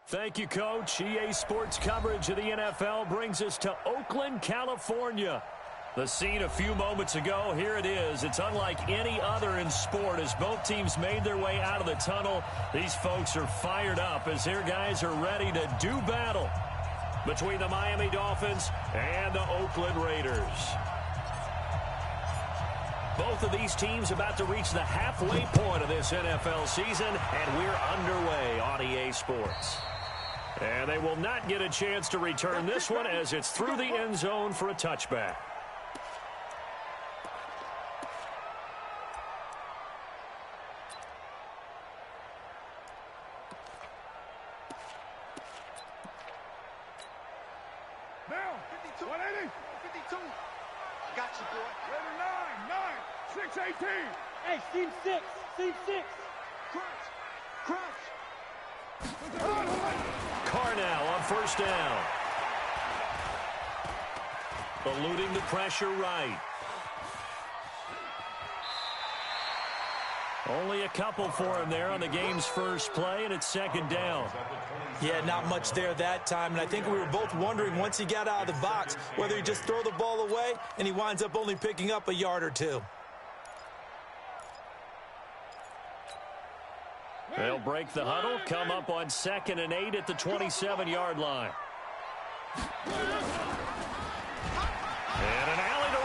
Thank you, Coach. EA Sports coverage of the NFL brings us to Oakland, California. The scene a few moments ago, here it is. It's unlike any other in sport as both teams made their way out of the tunnel. These folks are fired up as their guys are ready to do battle between the Miami Dolphins and the Oakland Raiders. Both of these teams about to reach the halfway point of this NFL season, and we're underway on EA Sports. And they will not get a chance to return this one as it's through the end zone for a touchback. Now, 52, 180, 52. Got you, boy. Raider 9, 6, 18. Hey, seam 6, seam 6. Crunch. Carnell on first down. Eluding the pressure right. Only a couple for him there on the game's first play, and it's second down. Yeah, not much there that time, and I think we were both wondering once he got out of the box whether he just throw the ball away and he winds up only picking up a yard or two. They'll break the huddle, come up on 2nd and 8 at the 27-yard line. And an alley to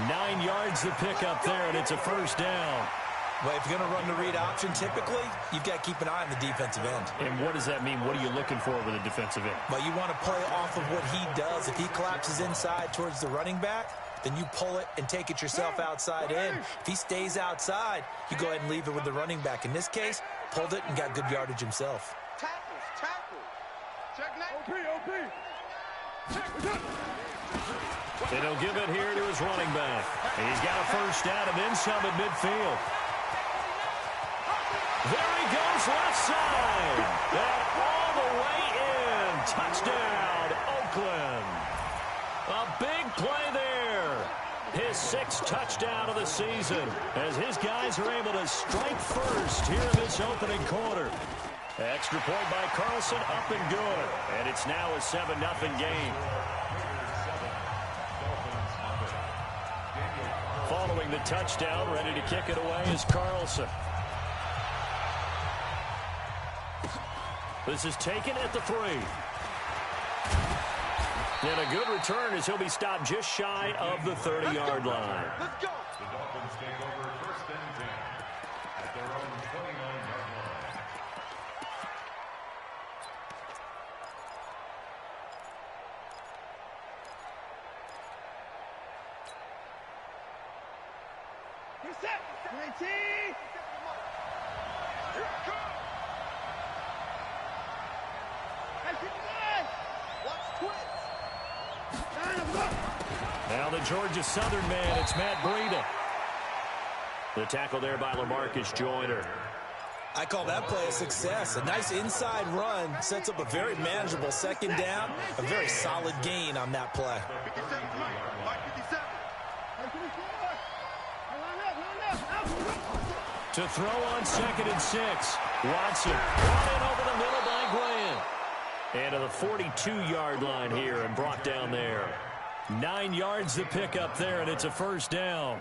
run. 9 yards to pick up there, and it's a first down. Well, if you're going to run the read option, typically, you've got to keep an eye on the defensive end. And what does that mean? What are you looking for with a defensive end? Well, you want to play off of what he does. If he collapses inside towards the running back, then you pull it and take it yourself outside in. If he stays outside, you go ahead and leave it with the running back. In this case, pulled it and got good yardage himself. Tackle. Check now. OP. And he'll give it here to his running back. He's got a first down and then some at midfield. There he goes, left side. And all the way in. Touchdown, Oakland. A big play there. His 6th touchdown of the season as his guys are able to strike first here in this opening quarter. Extra point by Carlson, up and good. And it's now a 7-0 game. Following the touchdown, ready to kick it away is Carlson. This is taken at the 3. And a good return as he'll be stopped just shy of the 30-yard line. Let's go. The Dolphins take over 1st and 10 at their own 29-yard line. You're set. 19. Here it comes. Watch twist. Now the Georgia Southern man, it's Matt Breida. The tackle there by LaMarcus Joyner. I call that play a success. A nice inside run sets up a very manageable 2nd down. A very solid gain on that play. 57. Mark 57. To throw on 2nd and 6. Watson brought in over the middle by Graham. And to the 42-yard line here and brought down there. 9 yards to pick up there, and it's a first down.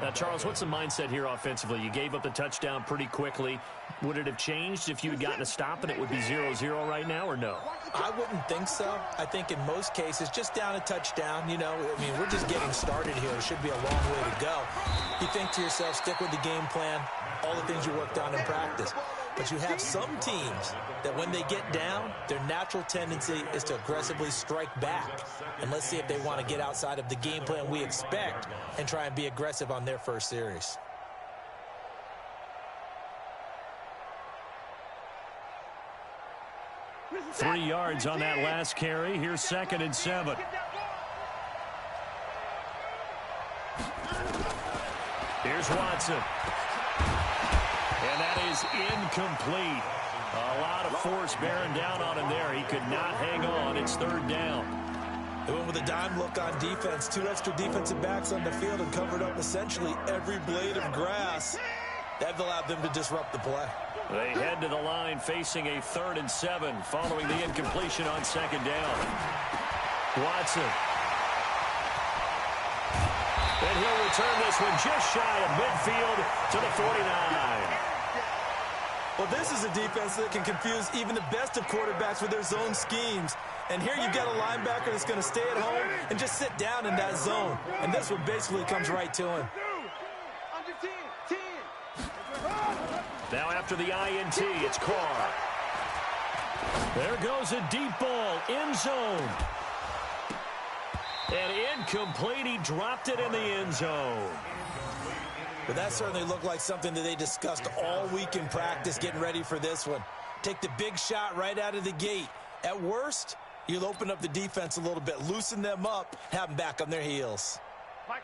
Now, Charles, what's the mindset here offensively? You gave up the touchdown pretty quickly. Would it have changed if you had gotten a stop and it would be 0-0 right now, or no? I wouldn't think so. I think in most cases, just down a touchdown, you know, I mean, we're just getting started here. It should be a long way to go. You think to yourself, stick with the game plan, all the things you worked on in practice. But you have some teams that when they get down, their natural tendency is to aggressively strike back. And let's see if they want to get outside of the game plan we expect and try and be aggressive on their first series. Three yards on that last carry. Here's 2nd and 7. Here's Watson. And that is incomplete. A lot of force bearing down on him there. He could not hang on. It's 3rd down. They went with a dime look on defense. 2 extra defensive backs on the field and covered up essentially every blade of grass. That allowed them to disrupt the play. They head to the line facing a 3rd and 7 following the incompletion on 2nd down. Watson. And he'll return this one just shy of midfield to the 49. Well, this is a defense that can confuse even the best of quarterbacks with their zone schemes. And here you've got a linebacker that's going to stay at home and just sit down in that zone. And this one basically comes right to him. Now after the INT, it's Carr. There goes a deep ball, end zone. And incomplete, he dropped it in the end zone. But that certainly looked like something that they discussed all week in practice getting ready for this one. Take the big shot right out of the gate. At worst, you'll open up the defense a little bit, loosen them up, have them back on their heels.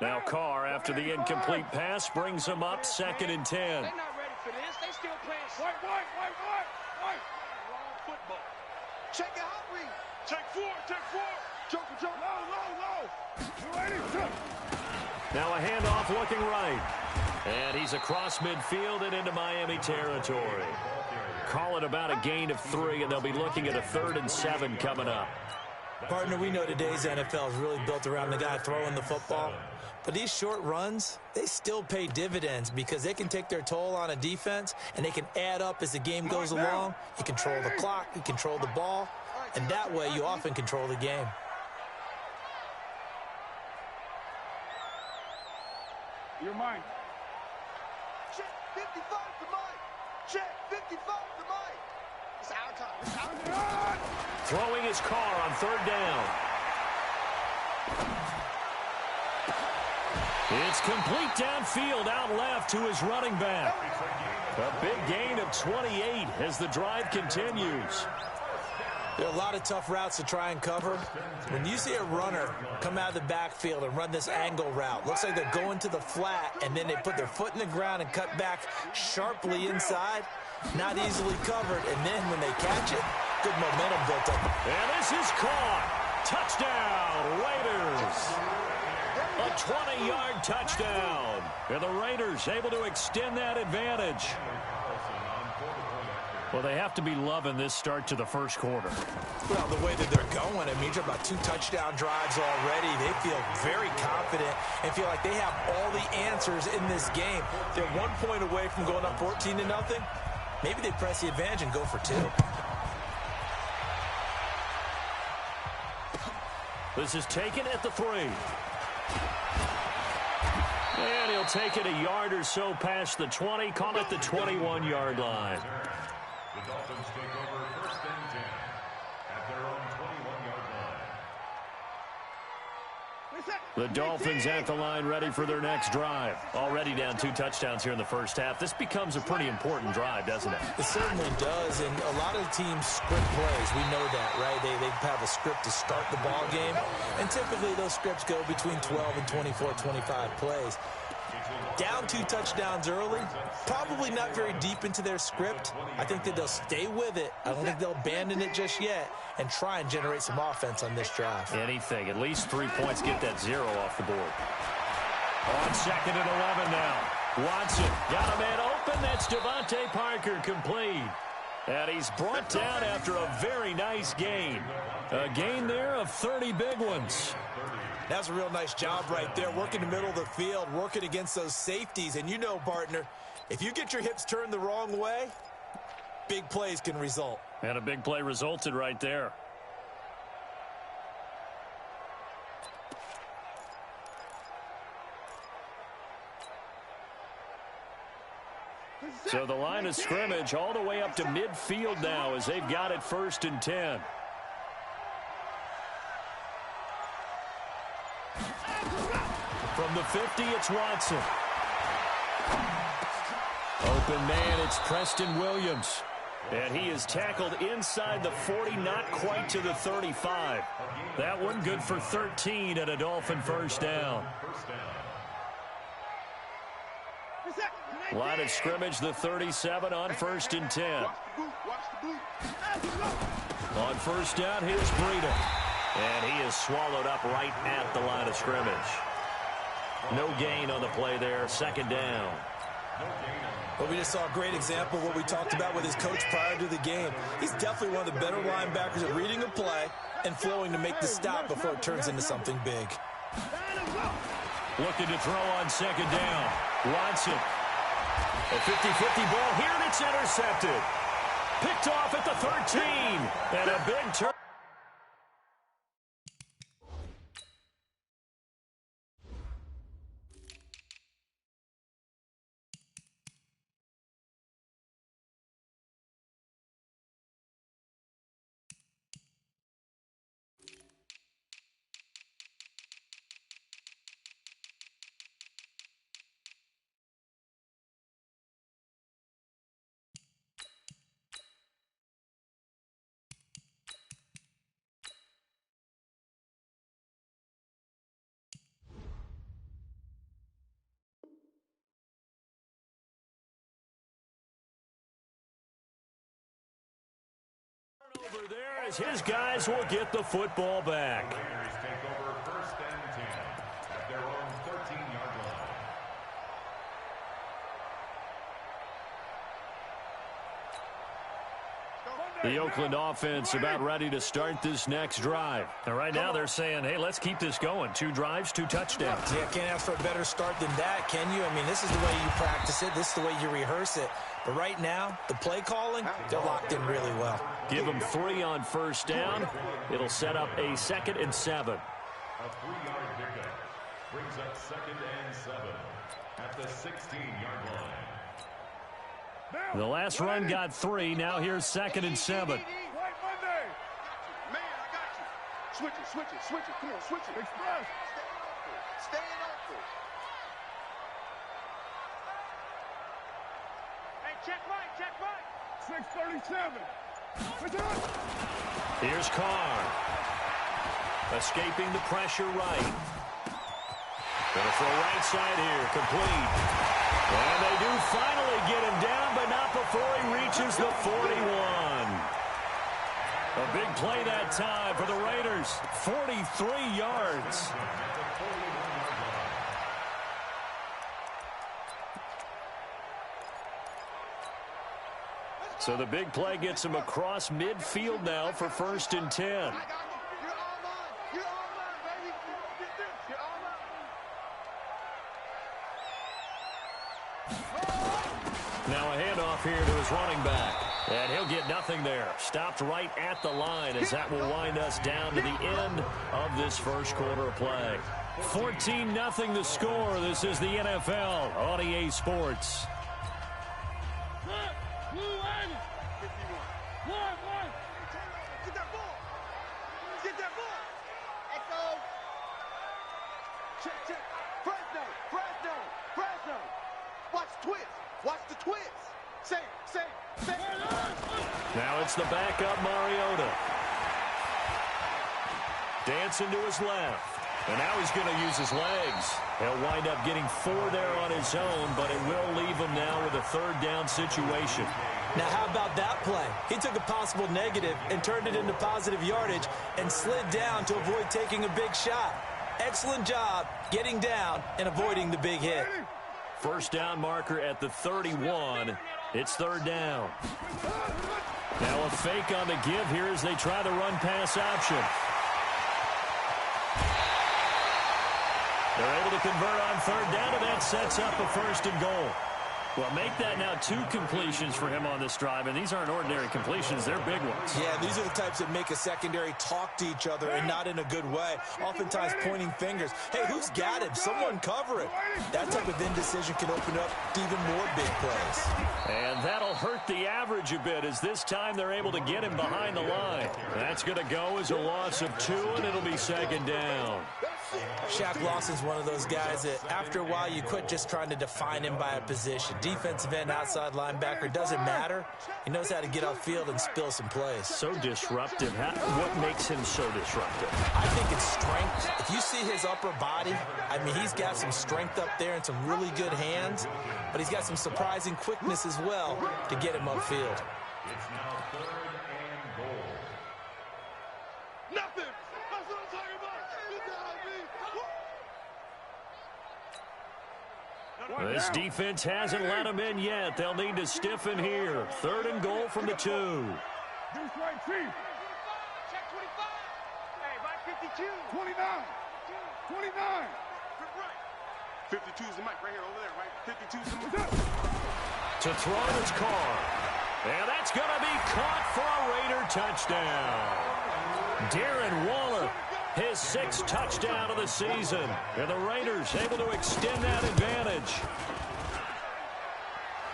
Now Carr, after the incomplete pass, brings them up 2nd and 10. They're not ready for this. They still playing white. Wrong football. Check it out, read. Check 4. Jump. Low. Now a handoff looking right. And he's across midfield and into Miami territory. Call it about a gain of 3, and they'll be looking at a 3rd and 7 coming up. Partner, we know today's NFL is really built around the guy throwing the football. But these short runs, they still pay dividends because they can take their toll on a defense, and they can add up as the game goes along. You control the clock, you control the ball, and that way you often control the game. You're mine. Check 55 to Mike. Check 55 to Mike. It's our time. Throwing his Carr on 3rd down. It's complete downfield, out left to his running back. A big gain of 28 as the drive continues. There are a lot of tough routes to try and cover. When you see a runner come out of the backfield and run this angle route, looks like they're going to the flat, and then they put their foot in the ground and cut back sharply inside, not easily covered, and then when they catch it, good momentum built up. And this is caught. Touchdown, Raiders. A 20-yard touchdown. And the Raiders able to extend that advantage. Well, they have to be loving this start to the first quarter. Well, the way that they're going, I mean, you're about 2 touchdown drives already. They feel very confident and feel like they have all the answers in this game. They're 1 point away from going up 14-0. Maybe they press the advantage and go for 2. This is taken at the 3. And he'll take it a yard or so past the 20, call it the 21-yard line. The Dolphins take over 1st and 10 at their own 21-yard line. The Dolphins at the line ready for their next drive. Already down 2 touchdowns here in the first half. This becomes a pretty important drive, doesn't it? It certainly does, and a lot of teams script plays. We know that, right? They have a script to start the ball game, and typically those scripts go between 12 and 24, 25 plays. Down 2 touchdowns early, probably not very deep into their script. I think that they'll stay with it. I don't think they'll abandon it just yet and try and generate some offense on this drive. Anything, at least 3 points, get that 0 off the board. On 2nd and 11 now. Watson got a man open. That's Devontae Parker complete. And he's brought down after a very nice gain. A gain there of 30 big ones. That's a real nice job right there, working the middle of the field, working against those safeties. And you know, partner, if you get your hips turned the wrong way, big plays can result. And a big play resulted right there. So the line of scrimmage all the way up to midfield now as they've got it 1st and 10. From the 50, it's Watson. Open man, it's Preston Williams. And he is tackled inside the 40, not quite to the 35. That one good for 13 and a Dolphin 1st down. Line of scrimmage, the 37 on 1st and 10. On 1st down, here's Breida. And he is swallowed up right at the line of scrimmage. No gain on the play there, 2nd down. Well, we just saw a great example of what we talked about with his coach prior to the game. He's definitely one of the better linebackers at reading a play and flowing to make the stop before it turns into something big. Looking to throw on second down. Watson. A 50-50 ball here, and it's intercepted. Picked off at the 13. And a big turn. Over there as his guys will get the football back. Raiders take over first and 10 at their own 13-yard line. The Oakland offense about ready to start this next drive. And right now they're saying, hey, let's keep this going. 2 drives, 2 touchdowns. Yeah, can't ask for a better start than that, can you? I mean, this is the way you practice it. This is the way you rehearse it. But right now, the play calling, they're locked in really well. Give them 3 on first down. It'll set up a 2nd and 7. A 3-yard pickup brings up 2nd and 7 at the 16-yard line. The last run got 3. Now here's 2nd and 7. Man, I got you. Switch it, switch it, switch it. Come on, switch it. Express. Stay in awful. Hey, check right, check right. 637. Here's Carr. Escaping the pressure right. Gonna throw right side here. Complete. And they do finally get him down, but not before he reaches the 41. A big play that time for the Raiders. 43 yards. So the big play gets him across midfield now for 1st and 10. I got you. You're all mine. You're all mine, baby. Get this. You're all mine. Now a handoff here to his running back. And he'll get nothing there. Stopped right at the line as that will wind us down to the end of this first quarter of play. 14-0 the score. This is the NFL on EA Sports. Get that ball. Get that ball. Echo. Check, check. Fresno. Fresno. Fresno. Watch the twist. Watch the twist. Say. Now it's the backup Mariota. Dancing to his left. And now he's going to use his legs. He'll wind up getting 4 there on his own, but it will leave him now with a 3rd down situation. Now, how about that play? He took a possible negative and turned it into positive yardage and slid down to avoid taking a big shot. Excellent job getting down and avoiding the big hit. First down marker at the 31. It's 3rd down. Now a fake on the give here as they try the run-pass option. They're able to convert on 3rd down, and that sets up a 1st and goal. Well, make that now 2 completions for him on this drive, and these aren't ordinary completions. They're big ones. Yeah, these are the types that make a secondary talk to each other and not in a good way, oftentimes pointing fingers. Hey, who's got him? Someone cover it. That type of indecision can open up to even more big plays. And that'll hurt the average a bit as this time they're able to get him behind the line. That's going to go as a loss of 2, and it'll be 2nd down. Shaq Lawson's one of those guys that after a while you quit just trying to define him by a position. Defensive end, outside linebacker, doesn't matter. He knows how to get upfield and spill some plays. So disruptive. What makes him so disruptive? I think it's strength. If you see his upper body, I mean, he's got some strength up there and some really good hands, but he's got some surprising quickness as well to get him upfield. It's now 3rd and goal. Nothing. That's what I'm talking about. You got me. This defense hasn't let them in yet. They'll need to stiffen here. 3rd and goal from the 2. Deuce right, Chief. Check 25. Hey, Mike 52. 29. 29. Right. 52 is the mic right here, over there, right? 52 is the mic. To throw is Carr. And that's going to be caught for a Raider touchdown. Darren Waller, his 6th touchdown of the season. And the Raiders able to extend that advantage.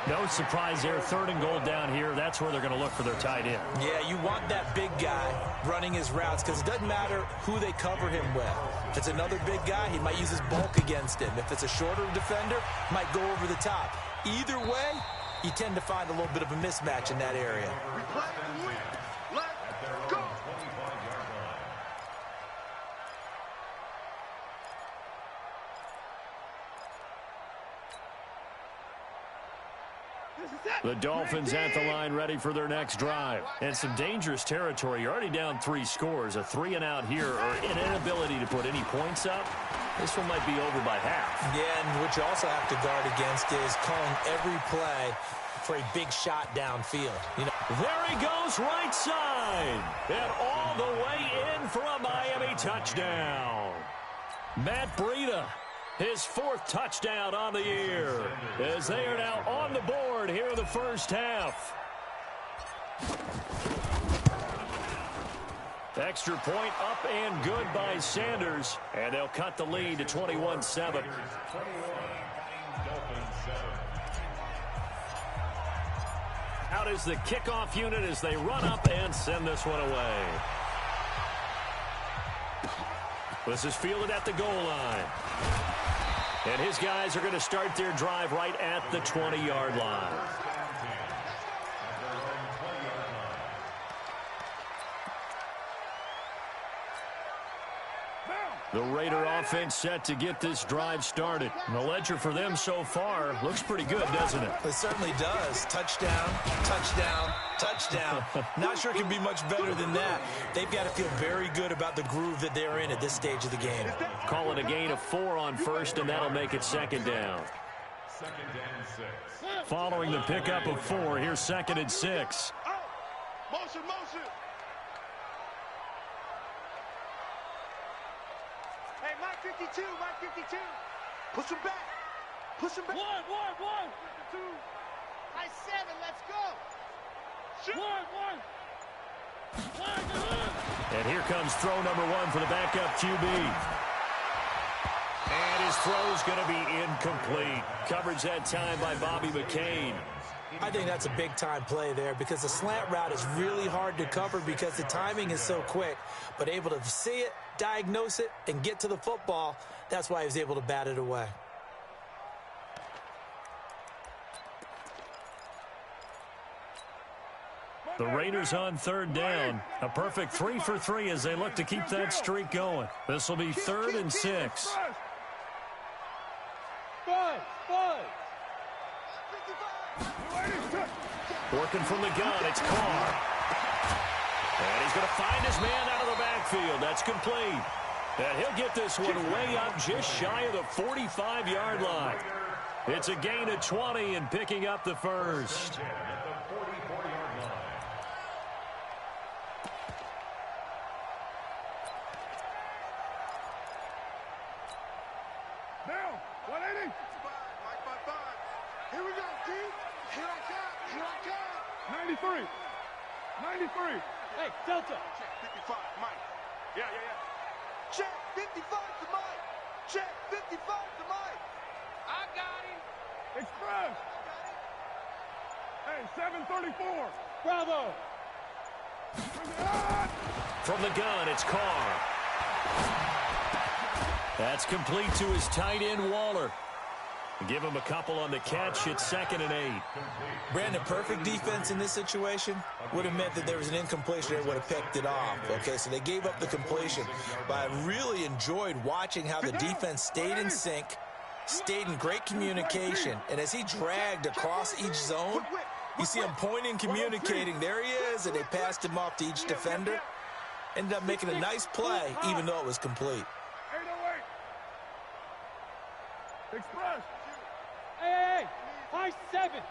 No surprise there. 3rd and goal down here. That's where they're going to look for their tight end. Yeah, you want that big guy running his routes because it doesn't matter who they cover him with. If it's another big guy, he might use his bulk against him. If it's a shorter defender, might go over the top. Either way, you tend to find a little bit of a mismatch in that area. Let's go. The Dolphins at the line ready for their next drive. And some dangerous territory. You're already down 3 scores. A 3-and-out here or an inability to put any points up. This one might be over by half. Yeah, and what you also have to guard against is calling every play for a big shot downfield. You know, there he goes right side. And all the way in for a Miami touchdown. Matt Breida, his 4th touchdown on the year, as they are now on the board here in the first half. Extra point up and good by Sanders, and they'll cut the lead to 21-7. Out is the kickoff unit as they run up and send this one away. This is fielded at the goal line. And his guys are going to start their drive right at the 20-yard line. The Raider offense set to get this drive started. And the ledger for them so far looks pretty good, doesn't it? It certainly does. Touchdown, touchdown, touchdown. Not sure it can be much better than that. They've got to feel very good about the groove that they're in at this stage of the game. Call it a gain of 4 on first, and that'll make it 2nd down. 2nd and 6. Following the pickup of 4, here's 2nd and 6. Motion, motion. Hey, Mike 52, Mike 52. Push him back. Push him back. One. 52. High 7, let's go. One. And here comes throw number 1 for the backup QB. And his throw's going to be incomplete. Coverage that time by Bobby McCain. I think that's a big-time play there because the slant route is really hard to cover because the timing is so quick. But able to see it, diagnose it, and get to the football, that's why he was able to bat it away. The Raiders on 3rd down. A perfect 3 for 3 as they look to keep that streak going. This will be 3rd and 6. Five. Working from the gun, it's Carr. And he's going to find his man out of the backfield. That's complete. And he'll get this one way up just shy of the 45-yard line. It's a gain of 20 and picking up the first. Now, 180. 5. Here we go, D. Here I come. 93. Hey, Delta. Check 55, Mike. Yeah. Check 55 to Mike. Check 55 to Mike. I got him. Express. Hey, 734. Bravo. From the gun, it's Carr. That's complete to his tight end, Waller. Give him a couple on the catch. It's 2nd and 8. Brandon, perfect defense in this situation would have meant that there was an incompletion. They would have picked it off. Okay, so they gave up the completion. But I really enjoyed watching how the defense stayed in sync, stayed in great communication. And as he dragged across each zone, you see him pointing, communicating. There he is, and they passed him off to each defender. Ended up making a nice play, even though it was complete. 808. Express. Hey, high 7.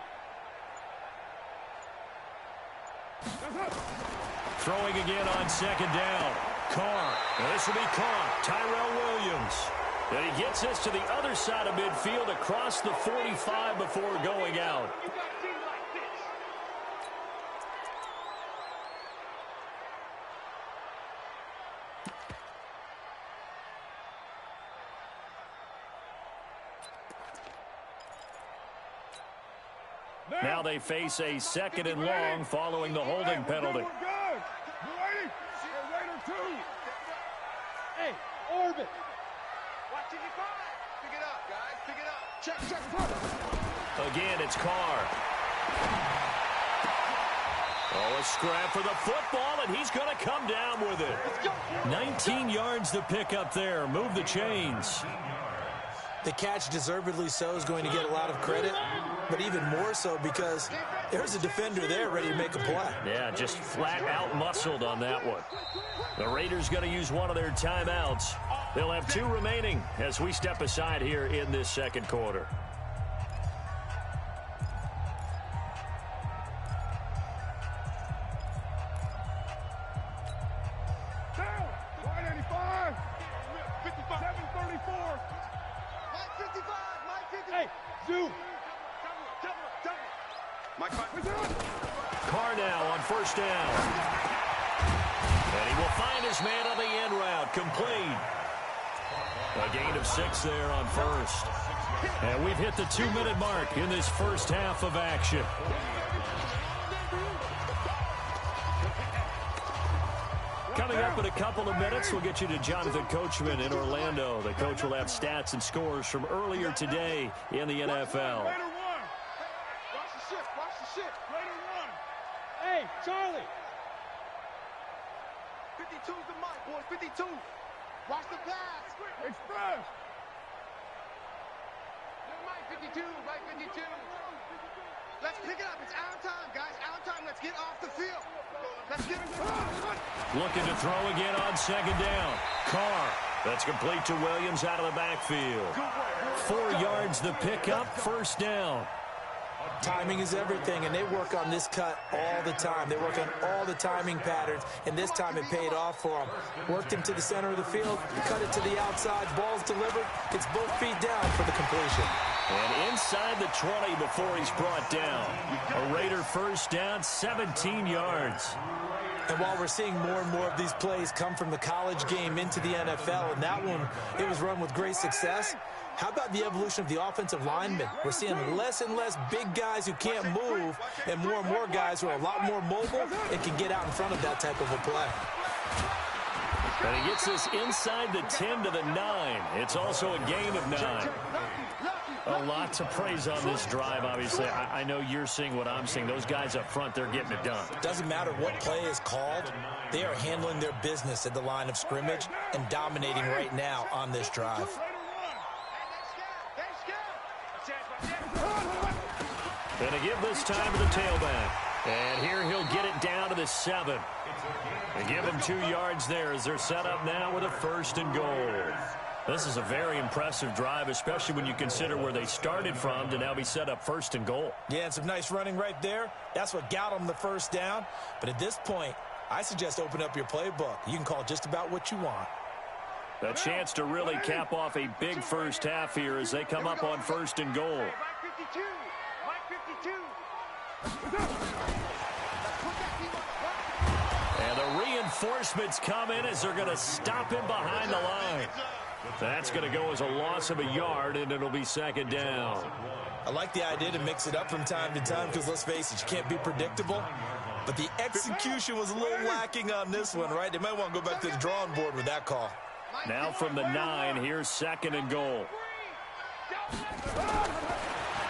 Throwing again on second down. Carr. And this will be caught. Tyrell Williams. And he gets this to the other side of midfield across the 45 before going out. Now they face a second and long following the holding penalty. Hey, Orbit. Watch it, pick it up, guys. Pick it up. Check. Again, it's Carr. Oh, a scrap for the football, and he's going to come down with it. 19 yards to pick up there. Move the chains. The catch, deservedly so, is going to get a lot of credit, but even more so because there's a defender there ready to make a play. Yeah, just flat out muscled on that one. The Raiders going to use one of their timeouts. They'll have 2 remaining as we step aside here in this second quarter. Carr now on first down. And he will find his man on the end route. Complete. A gain of 6 there on first. And we've hit the 2-minute mark in this first half of action. Coming up in a couple of minutes, we'll get you to Jonathan Coachman in Orlando. The coach will have stats and scores from earlier today in the NFL. Hey, Charlie. 52's the mic, boys. 52. Watch the pass. Express. Mike 52, Mike 52. Let's pick it up. It's our time, guys. Our time. Let's get off the field. Let's get it. Looking to throw again on second down. Carr. That's complete to Williams out of the backfield. 4 yards the pickup, first down. Timing is everything, and they work on this cut all the time. They work on all the timing patterns, and this time it paid off for them. Worked him to the center of the field, cut it to the outside, ball's delivered, gets both feet down for the completion. And inside the 20 before he's brought down. A Raider first down, 17 yards. And while we're seeing more and more of these plays come from the college game into the NFL, and that one, it was run with great success, how about the evolution of the offensive linemen? We're seeing less and less big guys who can't move and more guys who are a lot more mobile and can get out in front of that type of a play. And he gets this inside the 10 to the 9. It's also a gain of 9. A lot to praise on this drive, obviously. I know you're seeing what I'm seeing. Those guys up front, they're getting it done. Doesn't matter what play is called. They are handling their business at the line of scrimmage and dominating right now on this drive. And to give this time to the tailback. And here he'll get it down to the 7. And give him 2 yards there as they're set up now with a first and goal. This is a very impressive drive, especially when you consider where they started from to now be set up first and goal. Yeah, and some nice running right there. That's what got them the first down. But at this point, I suggest open up your playbook. You can call just about what you want. A chance to really cap off a big first half here as they come up on first and goal. And the reinforcements come in as they're going to stop him behind the line. That's going to go as a loss of a yard, and it'll be second down. I like the idea to mix it up from time to time because, let's face it, you can't be predictable. But the execution was a little lacking on this one, right? They might want to go back to the drawing board with that call. Now from the 9, here's second and goal.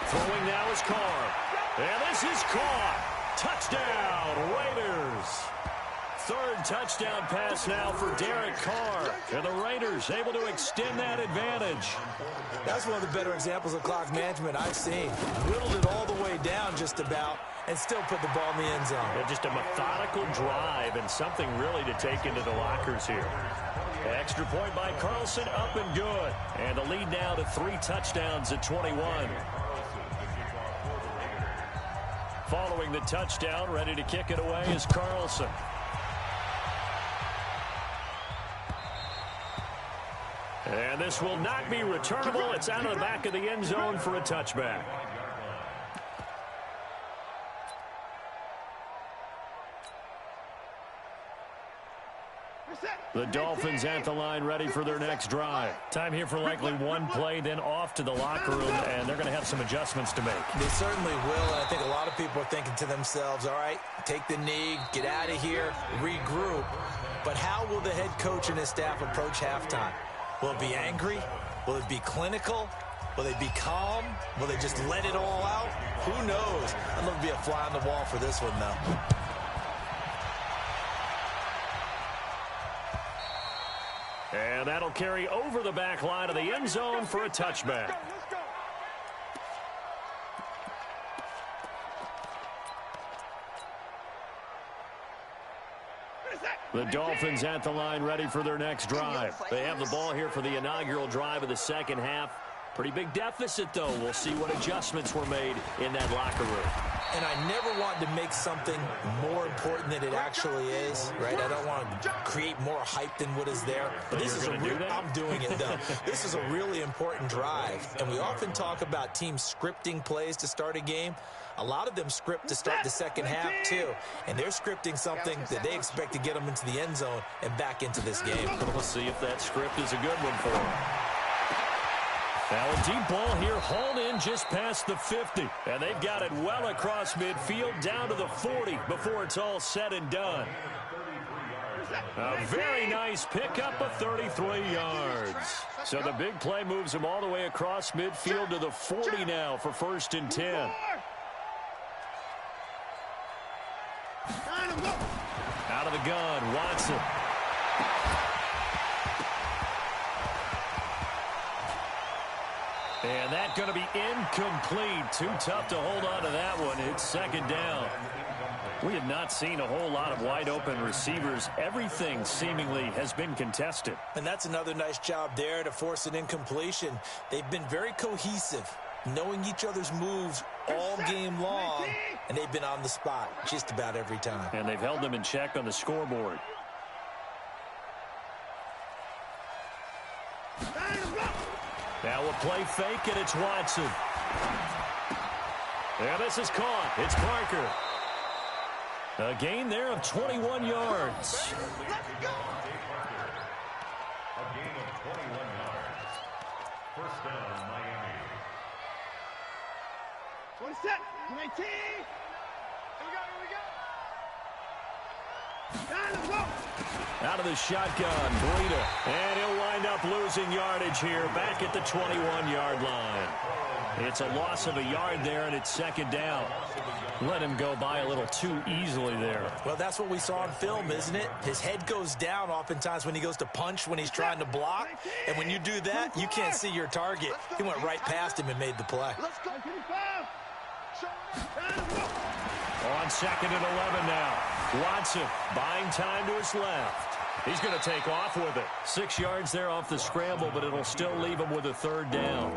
Throwing now is Carr. And this is caught. Touchdown, Raiders. Third touchdown pass now for Derek Carr. And the Raiders able to extend that advantage. That's one of the better examples of clock management I've seen. Whittled it all the way down just about and still put the ball in the end zone. Yeah, just a methodical drive and something really to take into the lockers here. Extra point by Carlson, up and good. And the lead now to 3 touchdowns at 21. Following the touchdown, ready to kick it away is Carlson. And this will not be returnable. It's out of the back of the end zone for a touchback. The Dolphins at the line ready for their next drive. Time here for likely one play, then off to the locker room, and they're going to have some adjustments to make. They certainly will, and I think a lot of people are thinking to themselves, all right, take the knee, get out of here, regroup. But how will the head coach and his staff approach halftime? Will it be angry? Will it be clinical? Will they be calm? Will they just let it all out? Who knows? I'd love to be a fly on the wall for this one, though. And that'll carry over the back line of the end zone for a touchback. The Dolphins at the line ready for their next drive. They have the ball here for the inaugural drive of the second half. Pretty big deficit, though. We'll see what adjustments were made in that locker room. And I never want to make something more important than it actually is, right? I don't want to create more hype than what is there. But this is I'm doing it, though. This is a really important drive. And we often talk about teams scripting plays to start a game. A lot of them script to start the second half, too. And they're scripting something that they expect to get them into the end zone and back into this game. We'll see if that script is a good one for them. Now a deep ball here, hauled in just past the 50. And they've got it well across midfield, down to the 40 before it's all said and done. A very nice pickup of 33 yards. So the big play moves him all the way across midfield to the 40 now for 1st and 10. Out of the gun, Watson. And that's going to be incomplete. Too tough to hold on to that one. It's 2nd down. We have not seen a whole lot of wide-open receivers. Everything seemingly has been contested. And that's another nice job there to force an incompletion. They've been very cohesive, knowing each other's moves all game long, and they've been on the spot just about every time. And they've held them in check on the scoreboard. Now a play fake, and it's Watson. And this is caught. It's Parker. A gain there of 21 yards. A gain of 21 yards. 1st down, Miami. 27, 19. Here we go. Out of the shotgun, Breida. And he'll wind up losing yardage here back at the 21-yard line. It's a loss of a yard there, and it's 2nd down. Let him go by a little too easily there. Well, that's what we saw on film, isn't it? His head goes down oftentimes when he goes to punch, when he's trying to block. And when you do that, you can't see your target. He went right past him and made the play. Let's go. On 2nd and 11 now. Watson buying time to his left. He's going to take off with it. 6 yards there off the scramble, but it'll still leave him with a 3rd down.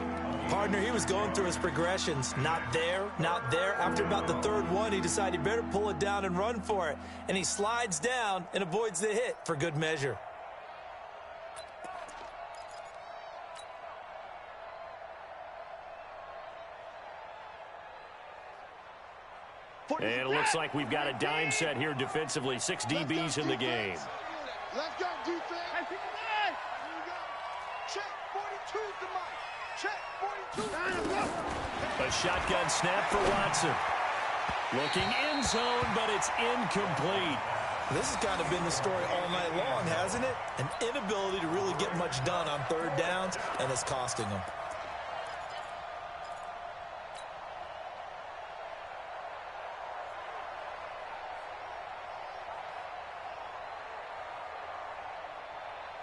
Partner, he was going through his progressions. Not there, not there. After about the 3rd one, he decided he better pull it down and run for it. And he slides down and avoids the hit for good measure. And it looks like we've got a dime set here defensively. 6 DBs in the game. Let's go, defense. Here we go. Check 42's the mic. Check 42. A shotgun snap for Watson. Looking end zone, but it's incomplete. This has kind of been the story all night long, hasn't it? An inability to really get much done on 3rd downs, and it's costing them.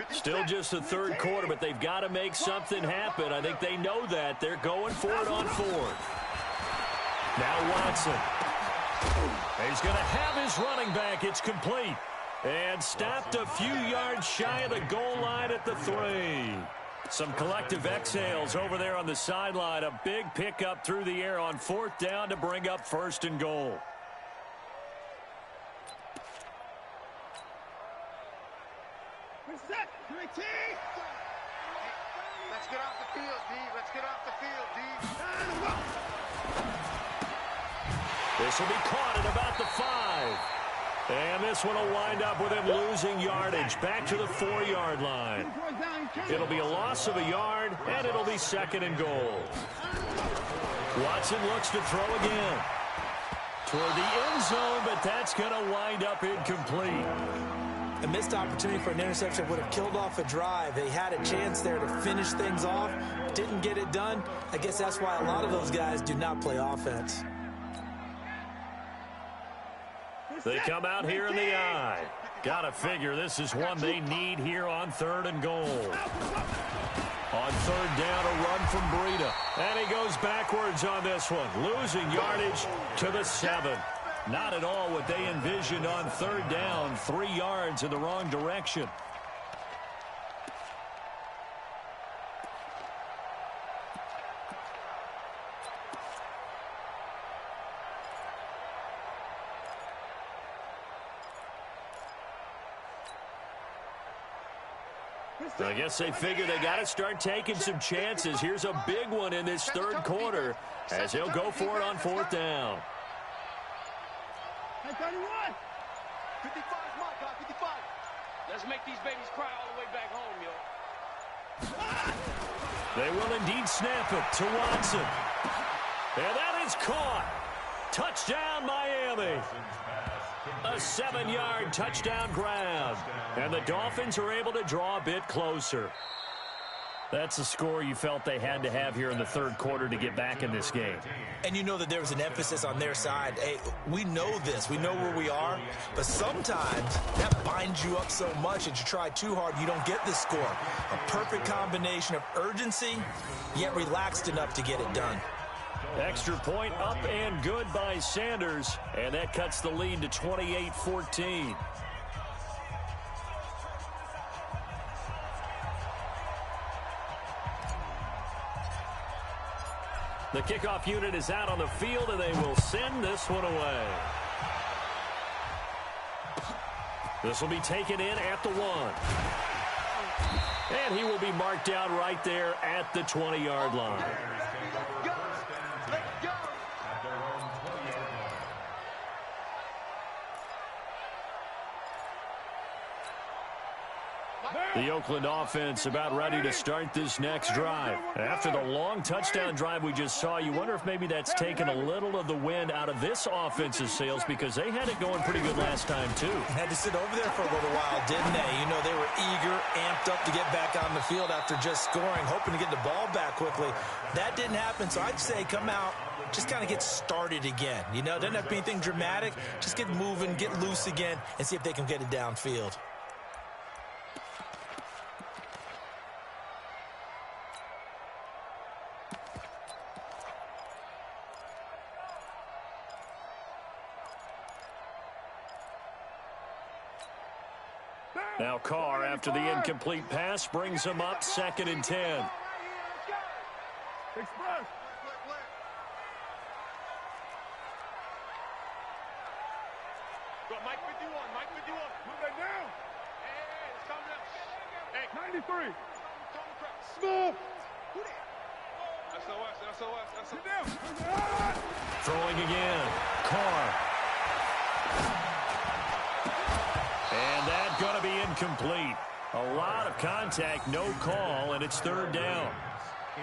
Still just the 3rd quarter, but they've got to make something happen. I think they know that. They're going for it on 4th. Now Watson. He's going to have his running back. It's complete. And stopped a few yards shy of the goal line at the 3. Some collective exhales over there on the sideline. A big pickup through the air on 4th down to bring up 1st and goal. Reset. 19. Let's get off the field, D. Let's get off the field, D. This will be caught at about the 5. And this one will wind up with him losing yardage back to the 4-yard line. It'll be a loss of a yard, and it'll be 2nd and goal. Watson looks to throw again. Toward the end zone, but that's going to wind up incomplete. A missed opportunity for an interception would have killed off a drive. They had a chance there to finish things off, didn't get it done. I guess that's why a lot of those guys do not play offense. They come out here in the eye. Gotta figure this is one they need here on 3rd and goal. On 3rd down, a run from Breida. And he goes backwards on this one, losing yardage to the 7. Not at all what they envisioned on 3rd down, 3 yards in the wrong direction. I guess they figure they got to start taking some chances. Here's a big one in this 3rd quarter as he'll go for it on 4th down. 31. 55 is my guy, 55. Let's make these babies cry all the way back home, yo. They will indeed snap it to Watson. And that is caught. Touchdown, Miami. A 7-yard touchdown grab. And the Dolphins are able to draw a bit closer. That's a score you felt they had to have here in the 3rd quarter to get back in this game. And you know that there was an emphasis on their side. Hey, we know this. We know where we are. But sometimes that binds you up so much that you try too hard, you don't get the score. A perfect combination of urgency, yet relaxed enough to get it done. Extra point up and good by Sanders. And that cuts the lead to 28-14. The kickoff unit is out on the field, and they will send this one away. This will be taken in at the 1. And he will be marked down right there at the 20-yard line. The Oakland offense about ready to start this next drive. After the long touchdown drive we just saw, you wonder if maybe that's taken a little of the wind out of this offense's sails because they had it going pretty good last time, too. Had to sit over there for a little while, didn't they? You know, they were eager, amped up to get back on the field after just scoring, hoping to get the ball back quickly. That didn't happen, so I'd say come out, just kind of get started again. You know, doesn't have to be anything dramatic. Just get moving, get loose again, and see if they can get it downfield. Now Carr, after the incomplete pass, brings him up 2nd and 10. Express. Go, Mike 51, Mike 51. Move that down. Hey, it's coming up. Hey, 93. Smooth. SOS. Sit down. Throwing again. Carr. And that's going to be incomplete. A lot of contact, no call, and it's 3rd down.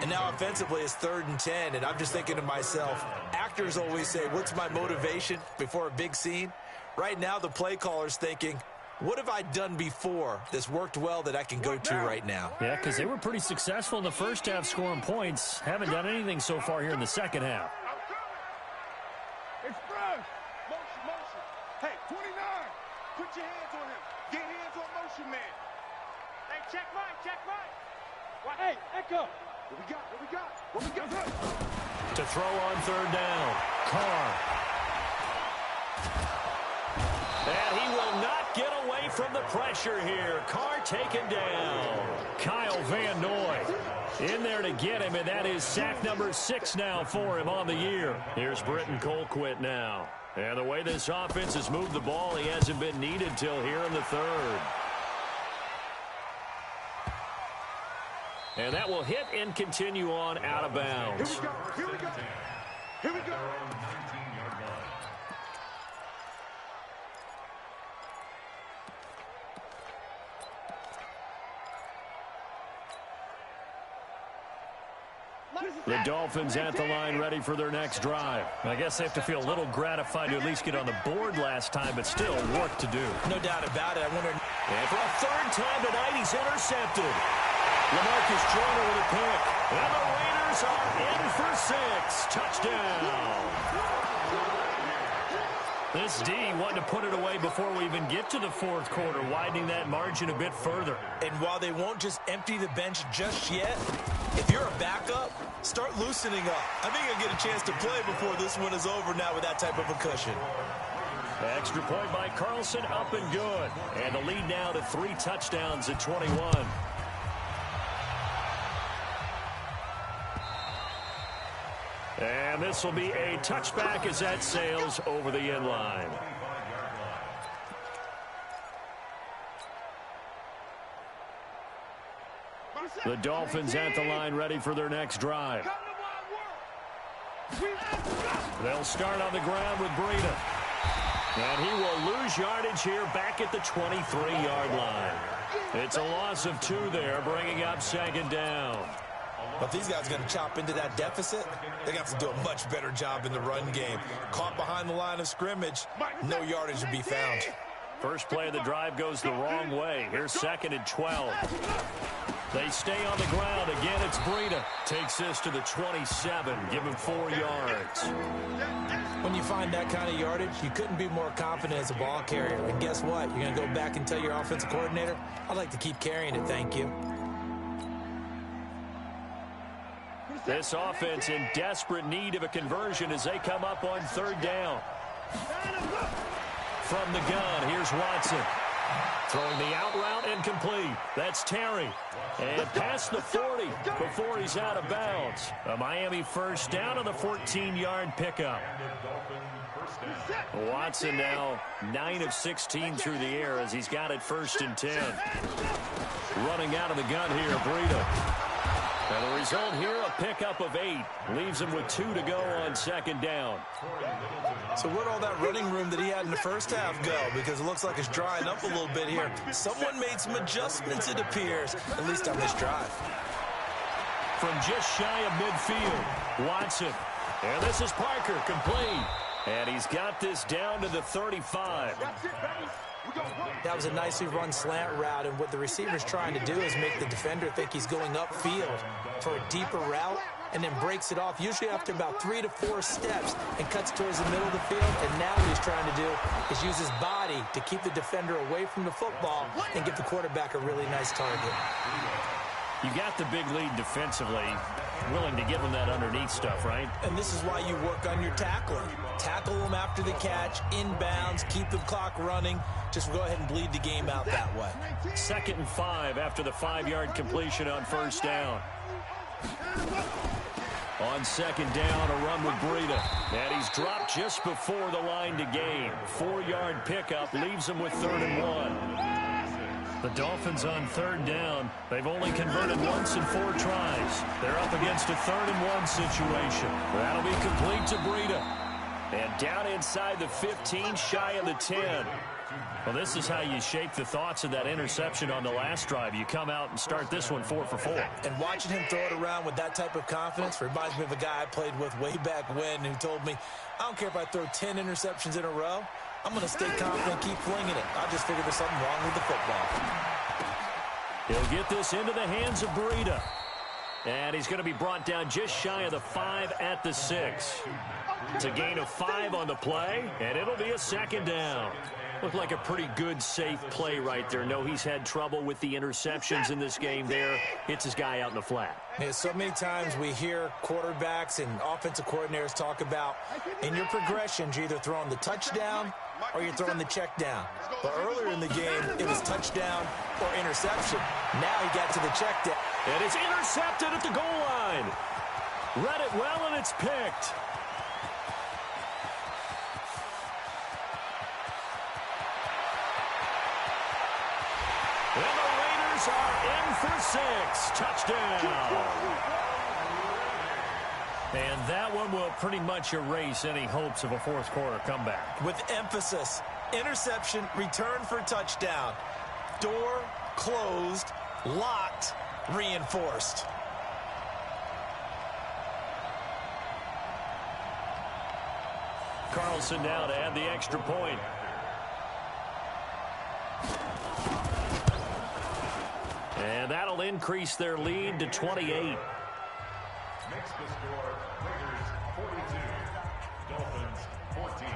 And now offensively it's 3rd and 10, and I'm just thinking to myself, actors always say, what's my motivation before a big scene? Right now the play caller's thinking, what have I done before that's worked well that I can go to right now? Yeah, because they were pretty successful in the first half scoring points. Haven't done anything so far here in the second half. Express. Motion. Hey, 29. put your hands on him. Get hands on motion, man. Hey, check Mike. Well, hey, Echo. What we got? To throw on 3rd down. Carr. And he will not get away from the pressure here. Carr taken down. Kyle Van Noy in there to get him, and that is sack number 6 now for him on the year. Here's Britton Colquitt now. And the way this offense has moved the ball, he hasn't been needed till here in the third. And that will hit and continue on out of bounds. Here we go. Here we go. Here we go. The Dolphins at the line ready for their next drive. I guess they have to feel a little gratified to at least get on the board last time, but still work to do. No doubt about it. I wonder. And for a third time tonight, he's intercepted. LaMarcus Joyner with a pick. And the Raiders are in for 6. Touchdown. This D wanting to put it away before we even get to the fourth quarter, widening that margin a bit further. And while they won't just empty the bench just yet, if you're a backup, start loosening up. I think you'll get a chance to play before this one is over now with that type of a cushion. Extra point by Carlson, up and good. And the lead now to 3 touchdowns at 21. And this will be a touchback as that sails over the end line. The Dolphins at the line ready for their next drive. They'll start on the ground with Breida. And he will lose yardage here back at the 23-yard line. It's a loss of 2 there, bringing up second down. But these guys are going to chop into that deficit. They got to do a much better job in the run game. Caught behind the line of scrimmage, no yardage to be found. First play of the drive goes the wrong way. Here's second and 12. They stay on the ground. Again, it's Breida. Takes this to the 27. Give him 4 yards. When you find that kind of yardage, you couldn't be more confident as a ball carrier. And guess what? You're going to go back and tell your offensive coordinator, I'd like to keep carrying it, thank you. This offense in desperate need of a conversion as they come up on third down. From the gun, here's Watson. Throwing the out route and complete. That's Terry. And past the 40 before he's out of bounds. A Miami first down on the 14-yard pickup. Watson now 9 of 16 through the air as he's got it first and 10. Running out of the gun here, Breida. And the result here, a pickup of 8. Leaves him with 2 to go on second down. So where'd all that running room that he had in the first half go? Because it looks like it's drying up a little bit here. Someone made some adjustments, it appears, at least on this drive. From just shy of midfield, Watson. And this is Parker, complete. And he's got this down to the 35. That was a nicely run slant route, and what the receiver's trying to do is make the defender think he's going upfield for a deeper route, and then breaks it off, usually after about 3 to 4 steps, and cuts towards the middle of the field. And now what he's trying to do is use his body to keep the defender away from the football and give the quarterback a really nice target. You got the big lead defensively, willing to give him that underneath stuff, right? And this is why you work on your tackling. Tackle them after the catch, inbounds, keep the clock running. Just go ahead and bleed the game out that way. 2nd and 5 after the 5-yard completion on first down. On second down, a run with Breida. And he's dropped just before the line to gain. 4-yard pickup leaves him with 3rd and 1. The Dolphins on third down. They've only converted once in 4 tries. They're up against a 3rd and 1 situation. That'll be complete to Breida. And down inside the 15, shy of the 10. Well, this is how you shape the thoughts of that interception on the last drive. You come out and start this one 4 for 4. And watching him throw it around with that type of confidence reminds me of a guy I played with way back when who told me, I don't care if I throw 10 interceptions in a row. I'm going to stay confident and keep flinging it. I just figured there's something wrong with the football. He'll get this into the hands of Breida. And he's going to be brought down just shy of the 5 at the 6. It's a gain of 5 on the play, and it'll be a second down. Looked like a pretty good, safe play right there. No, he's had trouble with the interceptions in this game there. Hits his guy out in the flat. Yeah, so many times we hear quarterbacks and offensive coordinators talk about in your progressions, you're either throwing the touchdown or you're throwing the check down. But earlier in the game, it was touchdown or interception. Now he got to the check down. And it's intercepted at the goal line. Read it well, and it's picked. And the Raiders are in for 6. Touchdown. And that one will pretty much erase any hopes of a fourth quarter comeback. With emphasis, interception, return for touchdown. Door closed, locked, reinforced. Carlson now to add the extra point. And that'll increase their lead to 28. Makes the score Raiders 42, Dolphins 14.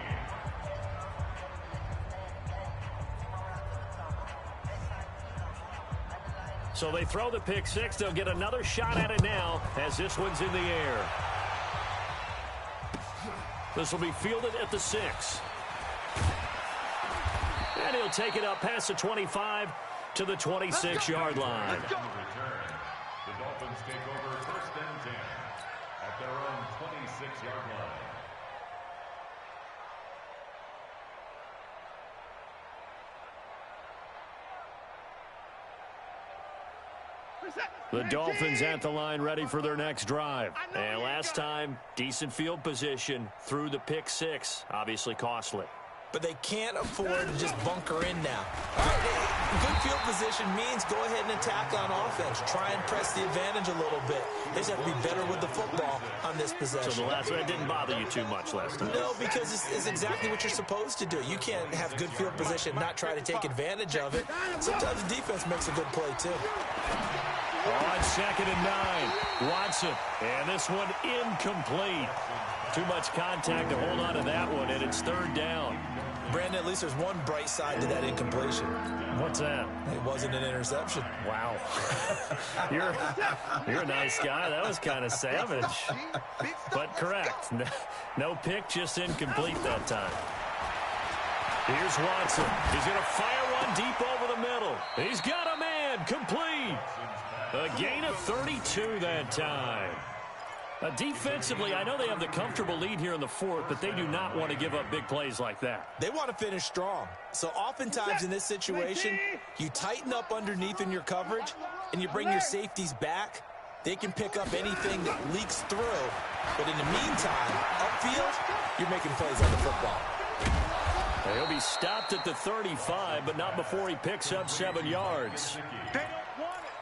So they throw the pick six. They'll get another shot at it now as this one's in the air. This will be fielded at the 6. And he'll take it up past the 25 to the 26-yard line. The Dolphins take over first and 10 at their own 26-yard line. The Dolphins at the line ready for their next drive. And last time, decent field position through the pick six. Obviously costly. But they can't afford to just bunker in now. All right, good field position means go ahead and attack on offense. Try and press the advantage a little bit. They just have to be better with the football on this possession. So the last one didn't bother you too much last time? No, because it's exactly what you're supposed to do. You can't have good field position, not try to take advantage of it. Sometimes the defense makes a good play, too. On 2nd and 9, Watson. And this one incomplete. Too much contact to hold on to that one, and it's 3rd down. Brandon, at least there's one bright side to that incompletion. What's that? It wasn't an interception. Wow. You're a nice guy. That was kind of savage. But correct. No pick, just incomplete that time. Here's Watson. He's going to fire one deep over the middle. He's got a man. Complete. A gain of 32 that time. Defensively, I know they have the comfortable lead here in the 4th, but they do not want to give up big plays like that. They want to finish strong. So oftentimes in this situation, you tighten up underneath in your coverage, and you bring your safeties back. They can pick up anything that leaks through. But in the meantime, upfield, you're making plays on the football. He'll be stopped at the 35, but not before he picks up 7 yards.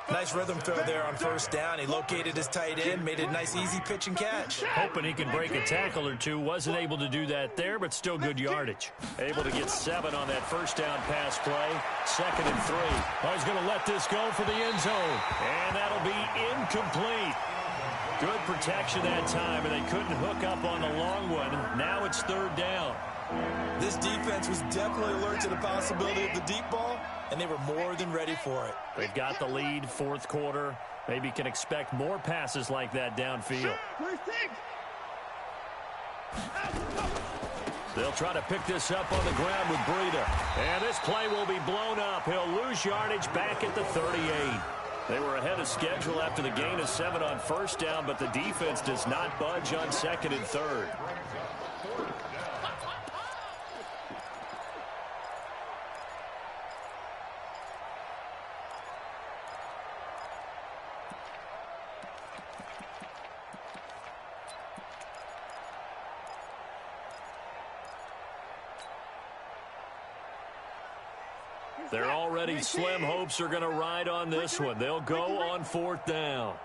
Nice rhythm throw there on 1st down. He located his tight end, made a nice easy pitch and catch. Hoping he can break a tackle or two. Wasn't able to do that there, but still good yardage. Able to get 7 on that 1st down pass play. 2nd and 3. Oh, he's going to let this go for the end zone. And that'll be incomplete. Good protection that time, and they couldn't hook up on the long one. Now it's 3rd down. This defense was definitely alert to the possibility of the deep ball, and they were more than ready for it. They've got the lead, 4th quarter. Maybe can expect more passes like that downfield. They'll try to pick this up on the ground with Breida. And this play will be blown up. He'll lose yardage back at the 38. They were ahead of schedule after the gain of 7 on 1st down, but the defense does not budge on 2nd and 3rd. They're already slim. Hopes are going to ride on this one. They'll go on 4th down.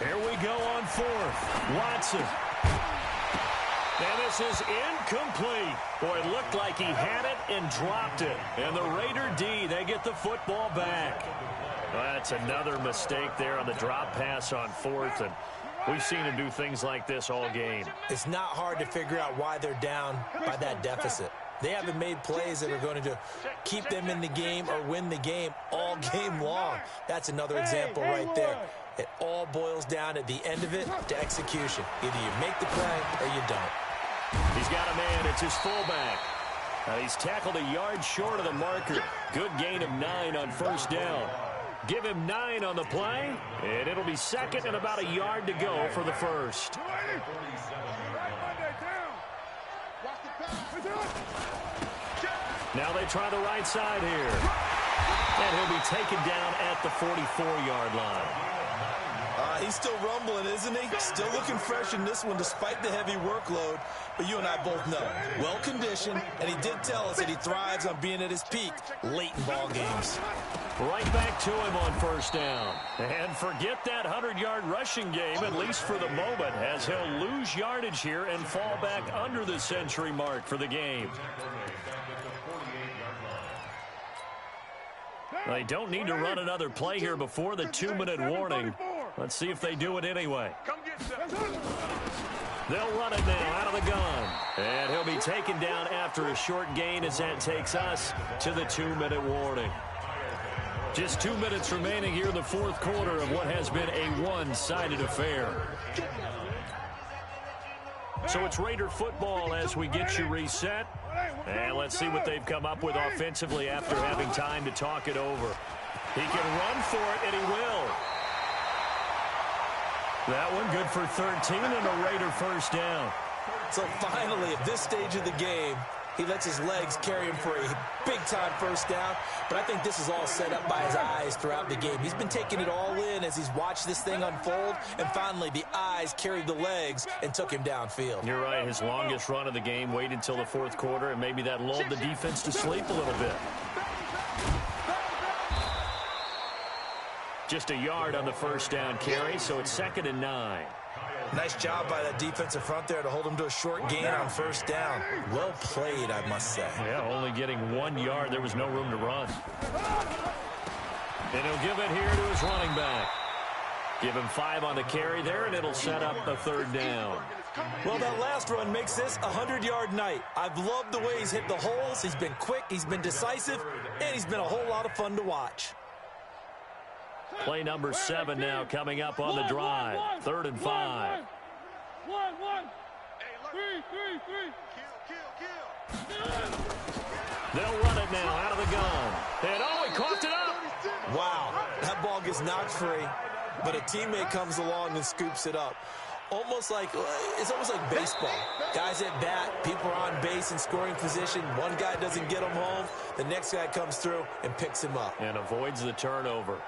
Here we go on 4th. Watson. And this is incomplete. Boy, it looked like he had it and dropped it. And the Raider D, they get the football back. That's another mistake there on the drop pass on 4th. And We've seen him do things like this all game. It's not hard to figure out why they're down by that deficit. They haven't made plays that are going to keep them in the game or win the game all game long. That's another example right there. It all boils down at the end of it to execution. Either you make the play or you don't. He's got a man. It's his fullback. He's tackled a yard short of the marker. Good gain of 9 on first down. Give him 9 on the play, and it'll be second and about a yard to go for the first. Now they try the right side here. And he'll be taken down at the 44-yard line. He's still rumbling, isn't he? Still looking fresh in this one despite the heavy workload. But you and I both know, well-conditioned, and he did tell us that he thrives on being at his peak late in ball games. Right back to him on first down. And forget that 100-yard rushing game, at least for the moment, as he'll lose yardage here and fall back under the century mark for the game. They don't need to run another play here before the 2-minute warning. Let's see if they do it anyway. They'll run it now out of the gun. And he'll be taken down after a short gain as that takes us to the 2-minute warning. Just 2 minutes remaining here in the fourth quarter of what has been a one-sided affair. So it's Raider football as we get you reset. And let's see what they've come up with offensively after having time to talk it over. He can run for it, and he will. That one good for 13 and a Raider first down. So finally, at this stage of the game, he lets his legs carry him for a big-time first down. But I think this is all set up by his eyes throughout the game. He's been taking it all in as he's watched this thing unfold. And finally, the eyes carried the legs and took him downfield. You're right. His longest run of the game waited until the fourth quarter, and maybe that lulled the defense to sleep a little bit. Just a yard on the first down carry, so it's 2nd and 9. Nice job by that defensive front there to hold him to a short gain on first down. Well played, I must say. Yeah, only getting 1 yard. There was no room to run. And he'll give it here to his running back. Give him 5 on the carry there, and it'll set up a 3rd down. Well, that last run makes this a 100-yard night. I've loved the way he's hit the holes. He's been quick, he's been decisive, and he's been a whole lot of fun to watch. Play number 7 now coming up on the drive. 3rd and 5. 1. 3. They'll run it now out of the gun. And he coughed it up. Wow, that ball gets knocked free, but a teammate comes along and scoops it up. It's almost like baseball. Guys at bat, people are on base in scoring position. One guy doesn't get him home. The next guy comes through and picks him up. And avoids the turnover.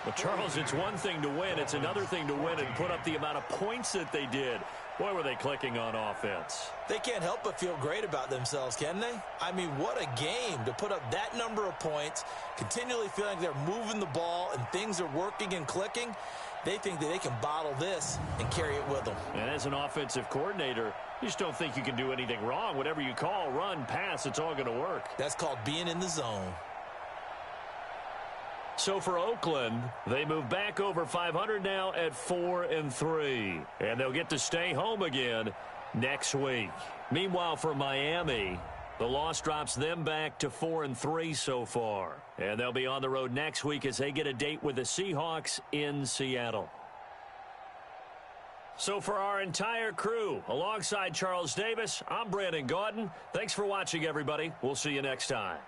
Well, Charles, it's one thing to win. It's another thing to win and put up the amount of points that they did. Boy, were they clicking on offense. They can't help but feel great about themselves, can they? I mean, what a game to put up that number of points, continually feeling they're moving the ball and things are working and clicking. They think that they can bottle this and carry it with them. And as an offensive coordinator, you just don't think you can do anything wrong. Whatever you call, run, pass, it's all going to work. That's called being in the zone. So for Oakland, they move back over 500 now at 4-3. And they'll get to stay home again next week. Meanwhile, for Miami, the loss drops them back to 4-3 so far. And they'll be on the road next week as they get a date with the Seahawks in Seattle. So for our entire crew, alongside Charles Davis, I'm Brandon Gaudin. Thanks for watching, everybody. We'll see you next time.